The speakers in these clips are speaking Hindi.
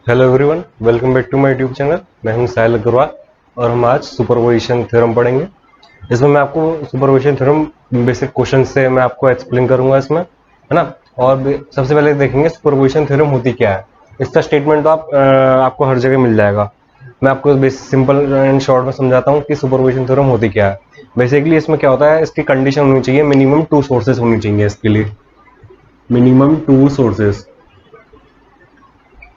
Hello everyone, welcome back to my YouTube channel. मैं हूं साहिल अग्रवाल और हम आज सुपरपोजिशन थ्योरम पढ़ेंगे। इसमें मैं आपको सुपरपोजिशन थ्योरम बेसिक क्वेश्चन से मैं आपको एक्सप्लेन करूंगा इसमें, है ना। और सबसे पहले देखेंगे सुपरपोजिशन थ्योरम होती क्या है। इसका स्टेटमेंट तो आपको हर जगह मिल जाएगा। मैं आपको सिंपल एंड शॉर्ट में समझाता हूँ कि सुपरपोजिशन थ्योरम होती क्या है। बेसिकली इसमें क्या होता है, इसकी कंडीशन होनी चाहिए, मिनिमम 2 सोर्सेज होनी चाहिए इसके लिए। मिनिमम 2 सोर्सेज,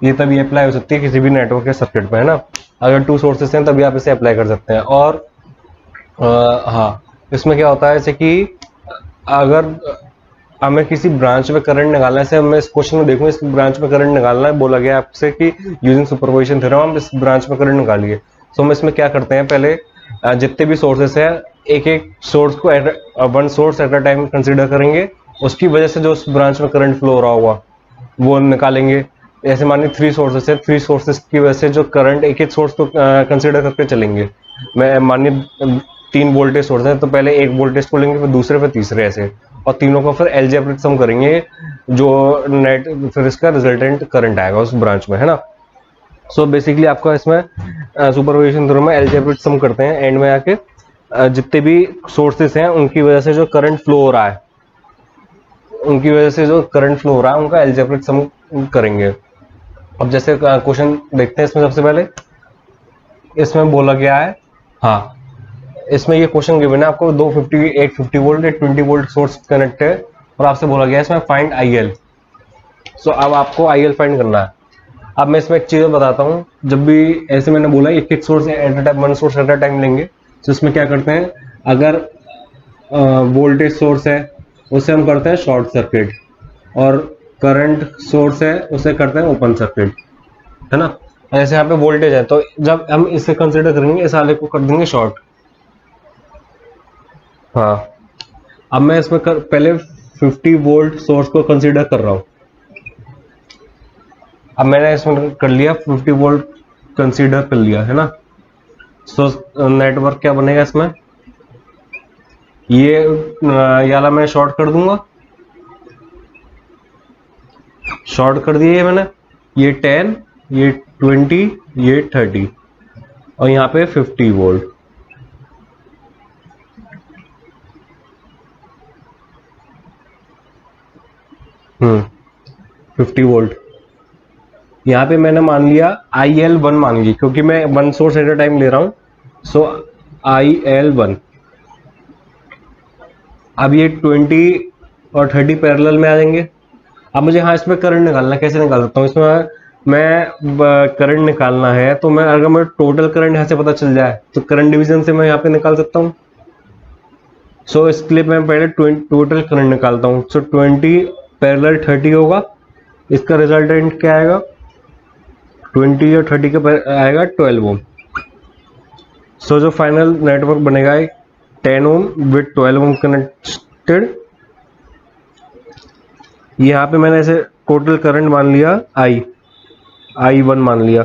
ये तभी अप्लाई हो सकती है किसी भी नेटवर्क या सर्किट पे, है ना। अगर 2 सोर्सेस हैं तभी आप इसे अप्लाई कर सकते हैं। और हाँ, इसमें क्या होता है जैसे कि अगर हमें किसी ब्रांच में करंट निकालना है, जैसे मैं इस क्वेश्चन में देखूं, इस ब्रांच में करंट निकालना है, बोला गया आपसे कि यूजिंग सुपरपोजिशन थ्योरम हम इस ब्रांच में करंट निकालिए। तो हम इसमें क्या करते हैं, पहले जितने भी सोर्सेस हैं एक एक सोर्स को one source at a time consider करेंगे। उसकी वजह से जो उस ब्रांच में करंट फ्लो हो रहा होगा वो निकालेंगे। ऐसे मानिए 3 सोर्सेस है, 3 सोर्सेस की वजह से जो करंट एक एक सोर्स को कंसिडर करके चलेंगे। मैं मानिए 3 वोल्टेज सोर्स है, तो पहले एक वोल्टेज को लेंगे, फिर दूसरे, फिर तीसरे, ऐसे। और तीनों को फिर एलजेब्रिक सम करेंगे, जो नेट फिर इसका रिजल्टेंट करंट आएगा उस ब्रांच में, है ना। सो बेसिकली आपका इसमें सुपरपोजिशन थ्योरम में एलजेब्रिक सम करते हैं एंड में आके, जितने भी सोर्सेस हैं उनकी वजह से जो करंट फ्लो हो रहा है, उनकी वजह से जो करंट फ्लो हो रहा है उनका एलजेब्रिक सम करेंगे। अब जैसे क्वेश्चन देखते हैं, इसमें सबसे पहले इसमें बोला गया है, हाँ, इसमें ये क्वेश्चन गिवन है आपको, 250 एक 50 वोल्ट एक 20 वोल्ट सोर्स कनेक्ट है और आपसे बोला गया है इसमें फाइंड आई एल। सो अब आपको आई एल फाइंड करना है। अब मैं इसमें एक चीज बताता हूँ, जब भी ऐसे मैंने बोला एक एक source at a time, one source at a time लेंगे, तो इसमें क्या करते हैं, अगर वोल्टेज सोर्स है उसे हम करते हैं शॉर्ट सर्किट, और करंट सोर्स है उसे करते हैं ओपन सर्किट, है ना। जैसे यहाँ पे वोल्टेज है तो जब हम इसे कंसिडर करेंगे, इस वाले को कर देंगे शॉर्ट। हाँ, अब मैं इसमें पहले 50 वोल्ट सोर्स को कंसीडर कर रहा हूं। अब मैंने इसमें कर लिया 50 वोल्ट कंसीडर कर लिया, है ना। सो नेटवर्क क्या बनेगा इसमें, ये वाला मैं शॉर्ट कर दूंगा, शॉर्ट कर दिया मैंने। ये 10, ये 20, ये 30, और यहाँ पे 50 वोल्ट। 50 वोल्ट। यहाँ पे मैंने मान लिया आई एल वन मान ली, क्योंकि मैं one source at a time ले रहा हूँ। सो आई एल वन। अब ये 20 और 30 पैरेलल में आ जाएंगे। अब मुझे, हाँ, इसमें करंट निकालना है, कैसे निकाल सकता हूँ इसमें मैं, करंट निकालना है तो मैं, अगर मैं टोटल करंट यहाँ से पता चल जाए तो करंट डिवीजन से मैं यहाँ पे निकाल सकता हूँ। सो इसके लिए मैं पहले टोटल करंट निकालता हूँ। सो 20 पैरेलल 30 होगा, इसका रिजल्टेंट क्या आएगा, 20 और 30 का आएगा 12 ओम। सो जो फाइनल नेटवर्क बनेगा 10 ओम विद 12 ओम कनेक्टेड। यहाँ पे मैंने ऐसे टोटल करंट मान लिया आई वन मान लिया,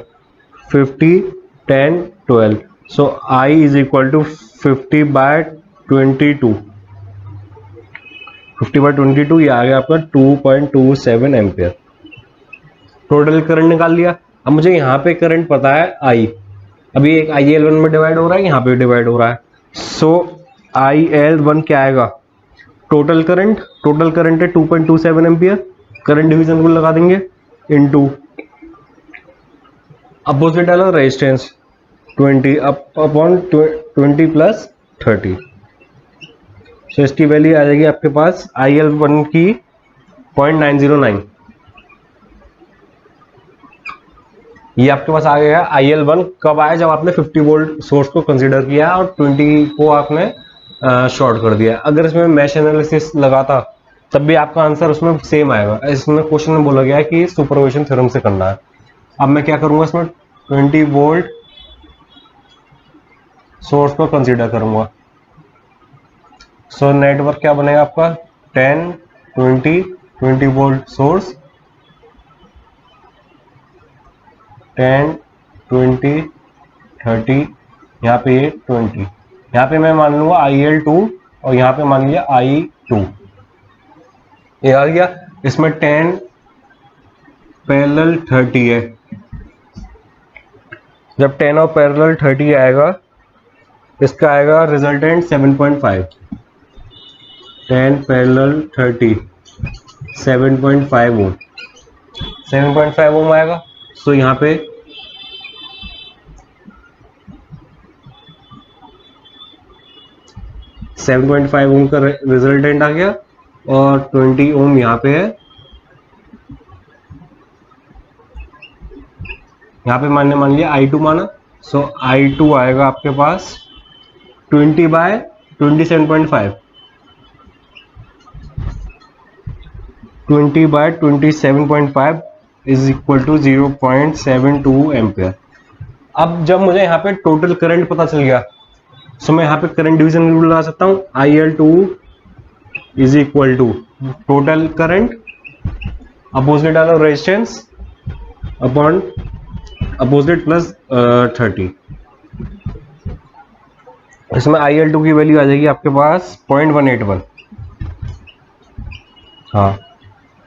50, 10, 12। सो आई इज इक्वल टू 50/22। 50/22 ये आ गया आपका 2.27 एम्पियर। टोटल करंट निकाल लिया। अब मुझे यहाँ पे करंट पता है आई, अभी एक आई एल वन में डिवाइड हो रहा है, यहाँ पे डिवाइड हो रहा है। सो आई एल वन क्या आएगा, टोटल करंट है 2.27 एम्पियर, करंट डिवीजन को लगा देंगे इनटू अपोजिट वाला रेजिस्टेंस 20 अपॉन 20 प्लस 30। सो इसकी वैल्यू आ जाएगी आपके पास आई एल वन की 0.909। ये आपके पास आ गया आई एल वन। कब आया, जब आपने 50 वोल्ट सोर्स को कंसीडर किया और 20 को आपने शॉर्ट कर दिया। अगर इसमें मैश एनालिसिस लगाता तब भी आपका आंसर उसमें सेम आएगा। इसमें क्वेश्चन में बोला गया है कि सुपरपोजिशन थ्योरम से करना है। अब मैं क्या करूंगा, इसमें 20 वोल्ट सोर्स को कंसीडर करूंगा। सो नेटवर्क क्या बनेगा आपका, 10, 20, 20 वोल्ट सोर्स, 10, 20, 30, यहाँ पे ये 20, यहाँ पे मैं मान लूंगा आई एल टू, और यहाँ पे मान लिया आई टू। ये आ गया। इसमें 10 पैरेलल 30 है, जब 10 और पैरेलल 30 आएगा, इसका आएगा रिजल्टेंट 7.5। 10 पैरेलल 30 7.5 ओम, 7.5 ओम आएगा। सो यहाँ पे सेवन पॉइंट फाइव ओम का रिजल्टेंट आ गया और 20 ओम यहाँ पे है। यहाँ पे मान लिया I2 माना, सो I2 आएगा आपके पास 20 by 27.5, 20 by 27.5 is equal to 0.72 ampere. अब जब मुझे यहाँ पे टोटल करंट पता चल गया, सो मैं यहाँ पे करंट डिवीजन रूल लगा सकता हूँ। IL2 is equal to total current opposite डालो रेजिस्टेंस अपॉन अपोजिट प्लस 30। इसमें IL2 की वैल्यू आ जाएगी आपके पास 0.181। हाँ,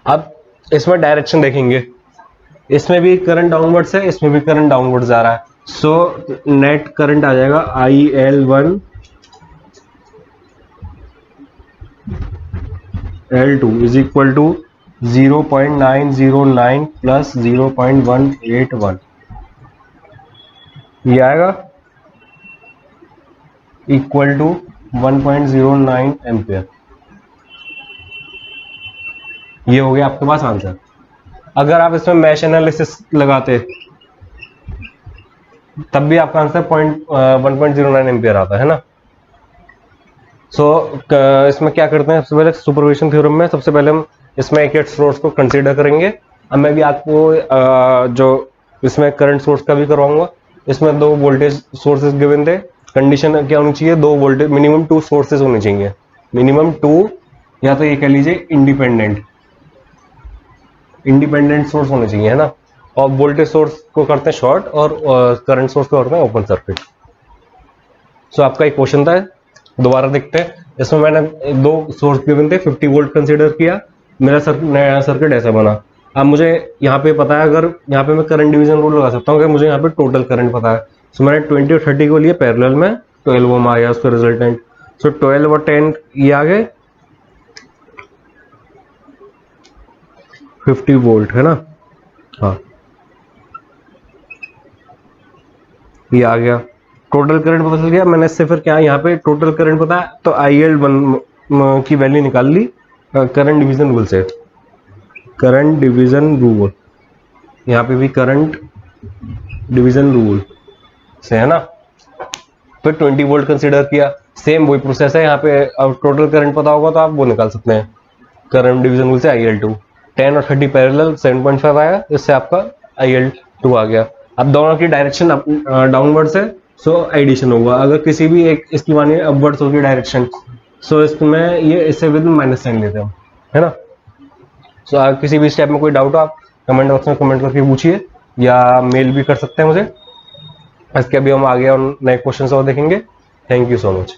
अब इसमें डायरेक्शन देखेंगे, इसमें भी करंट डाउनवर्ड्स है, इसमें भी करंट डाउनवर्ड्स आ रहा है। सो नेट करंट आ जाएगा IL1 L2 is equal to 0.909 plus 0.181, ये आएगा इक्वल टू 1.09 एम्पियर। ये हो गया आपके पास आंसर। अगर आप इसमें मैश एनालिसिस लगाते तब भी आपका आंसर 1.09 एम्पियर आता है ना। सो इसमें क्या करते हैं, सबसे पहले सुपरपोजिशन थ्योरम में सबसे पहले हम इसमें एक सोर्स को कंसीडर करेंगे। अब मैं भी आपको जो इसमें करंट सोर्स का भी करवाऊंगा। इसमें दो वोल्टेज सोर्सेज गिवन थे, कंडीशन क्या होनी चाहिए, दो वोल्टेज मिनिमम 2 सोर्सेज होने चाहिए, मिनिमम 2, या तो ये कह लीजिए इंडिपेंडेंट सोर्स होने चाहिए, है ना। और वोल्टेज सोर्स को करते हैं शॉर्ट और करंट सोर्स को करते हैं ओपन सर्किट। सो आपका एक क्वेश्चन था, दोबारा देखते हैं। इसमें मैंने दो सोर्स गिवन थे, 50 वोल्ट कंसीडर किया, मेरा नया सर्किट ऐसा बना। अब मुझे यहाँ पे पता है, अगर यहाँ पे मैं करंट डिवीजन रूल लगा सकता हूँ कि मुझे यहाँ पे टोटल करंट पता है। सो मैंने 20 और 30 को लिए पैरेलल में, 12 ओम आ गया उसका रिजल्टेंट। सो 12 और 10 ये आ गए 50 वोल्ट, है ना। हाँ, ये आ गया टोटल करंट पता चल गया। मैंने इससे फिर क्या यहाँ पे टोटल करंट पता है तो IL1 की वैल्यू निकाल ली करंट डिवीजन रूल से। करंट डिवीजन रूल, यहाँ पे भी करंट डिवीजन रूल से, है ना। फिर 20 वोल्ट कंसीडर किया, सेम वही प्रोसेस है यहाँ पे। अब टोटल करंट पता होगा तो आप वो निकाल सकते हैं करंट डिवीजन रूल से IL2। 10 और 30 पैरेलल 7.5 आया, इससे आपका IL2 आ गया। अब दोनों की डायरेक्शन डाउनवर्ड्स है, सो एडिशन होगा। अगर किसी भी एक इसकी मानिए अपवर्ड्स होगी डायरेक्शन, सो इसमें ये इससे विद माइनस साइन लेते हैं, है ना। सो अगर किसी भी स्टेप में कोई डाउट हो आप कमेंट बॉक्स में कमेंट करके पूछिए या मेल भी कर सकते हैं मुझे। इसके अभी हम आगे और नए क्वेश्चन और देखेंगे। Thank you so much.